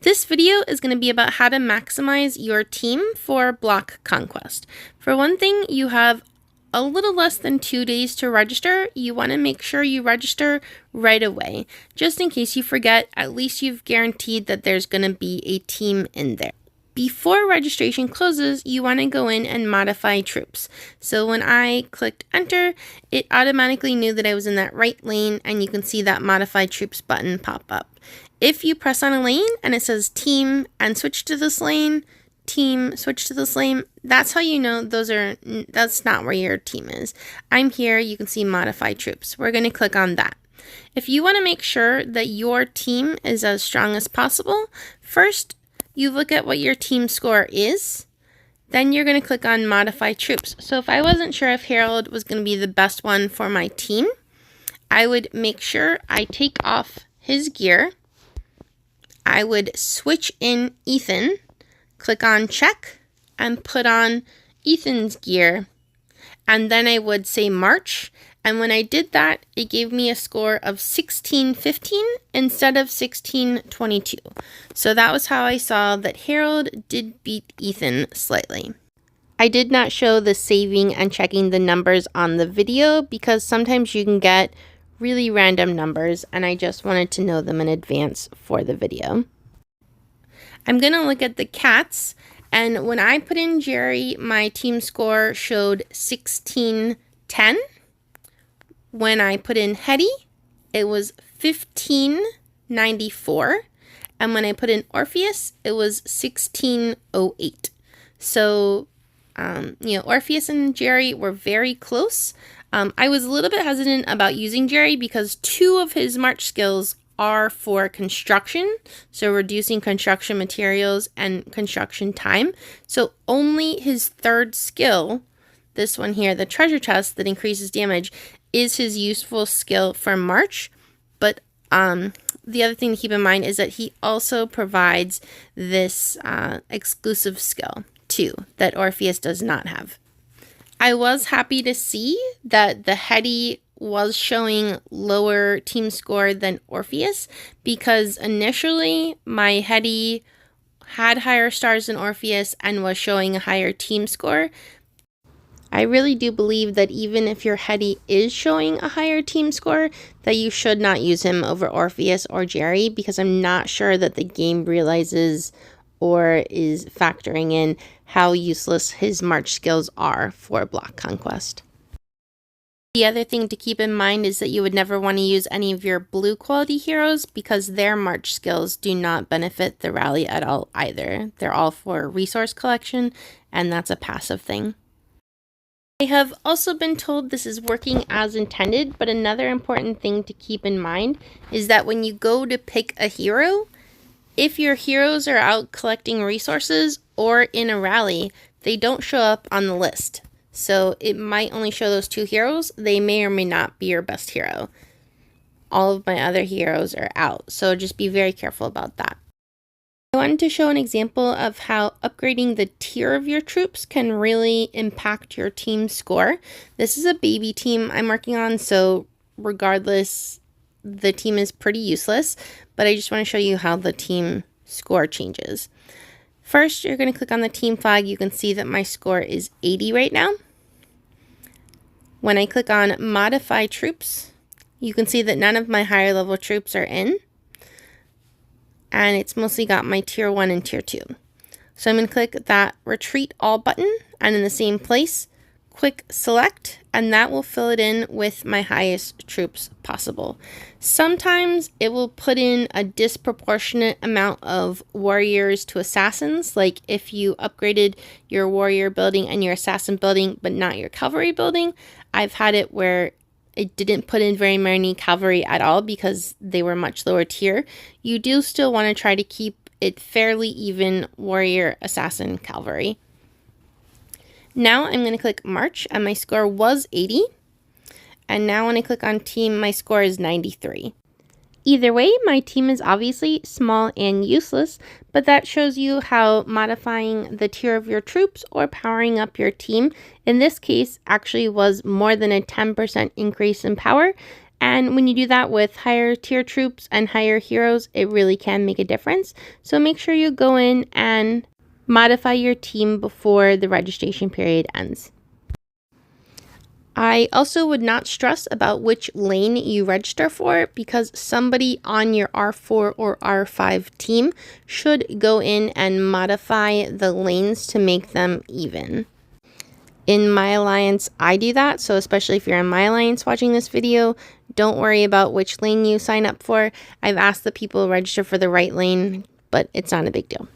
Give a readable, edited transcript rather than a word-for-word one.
This video is going to be about how to maximize your team for block conquest. For one thing, you have a little less than 2 days to register. You want to make sure you register right away. Just in case you forget, at least you've guaranteed that there's going to be a team in there. Before registration closes, you want to go in and modify troops. So when I clicked enter, it automatically knew that I was in that right lane, and you can see that modify troops button pop up. If you press on a lane and it says team and switch to this lane, team, switch to this lane, that's how you know that's not where your team is. I'm here, you can see modify troops. We're going to click on that. If you want to make sure that your team is as strong as possible, first you look at what your team score is, then you're going to click on modify troops. So if I wasn't sure if Harold was going to be the best one for my team, I would make sure I take off his gear. I would switch in Ethan, click on check, and put on Ethan's gear. And then I would say March. And when I did that, it gave me a score of 1615 instead of 1622. So that was how I saw that Harold did beat Ethan slightly. I did not show the saving and checking the numbers on the video because sometimes you can get really random numbers, and I just wanted to know them in advance for the video. I'm going to look at the cats, and when I put in Jerry, my team score showed 1610. When I put in Hetty, it was 1594. And when I put in Orpheus, it was 1608. So, Orpheus and Jerry were very close. I was a little bit hesitant about using Jerry because 2 of his march skills are for construction, so reducing construction materials and construction time. So only his 3rd skill, this one here, the treasure chest that increases damage, is his useful skill for March. But the other thing to keep in mind is that he also provides this exclusive skill too that Orpheus does not have. I was happy to see that the Hetty was showing lower team score than Orpheus because initially my Hetty had higher stars than Orpheus and was showing a higher team score. I really do believe that even if your Hetty is showing a higher team score, that you should not use him over Orpheus or Jerry because I'm not sure that the game realizes or is factoring in how useless his march skills are for block conquest. The other thing to keep in mind is that you would never want to use any of your blue quality heroes because their march skills do not benefit the rally at all either. They're all for resource collection, and that's a passive thing. I have also been told this is working as intended, but another important thing to keep in mind is that when you go to pick a hero, if your heroes are out collecting resources or in a rally, they don't show up on the list. So it might only show those 2 heroes. They may or may not be your best hero. All of my other heroes are out, so just be very careful about that. I wanted to show an example of how upgrading the tier of your troops can really impact your team score. This is a baby team I'm working on, so regardless, the team is pretty useless, but I just want to show you how the team score changes. First, you're going to click on the team flag. You can see that my score is 80 right now. When I click on modify troops, you can see that none of my higher level troops are in. And it's mostly got my tier 1 and tier 2. So I'm going to click that retreat all button, and in the same place, quick select, and that will fill it in with my highest troops possible. Sometimes it will put in a disproportionate amount of warriors to assassins, like if you upgraded your warrior building and your assassin building, but not your cavalry building. I've had it where it didn't put in very many cavalry at all because they were much lower tier. You do still want to try to keep it fairly even warrior, assassin, cavalry. Now I'm going to click March, and my score was 80. And now when I click on team, my score is 93. Either way, my team is obviously small and useless, but that shows you how modifying the tier of your troops or powering up your team, in this case, actually was more than a 10% increase in power, And when you do that with higher tier troops and higher heroes, it really can make a difference. So make sure you go in and modify your team before the registration period ends. I also would not stress about which lane you register for, because somebody on your R4 or R5 team should go in and modify the lanes to make them even. In my alliance, I do that, so especially if you're in my alliance watching this video, don't worry about which lane you sign up for. I've asked the people to register for the right lane, but it's not a big deal.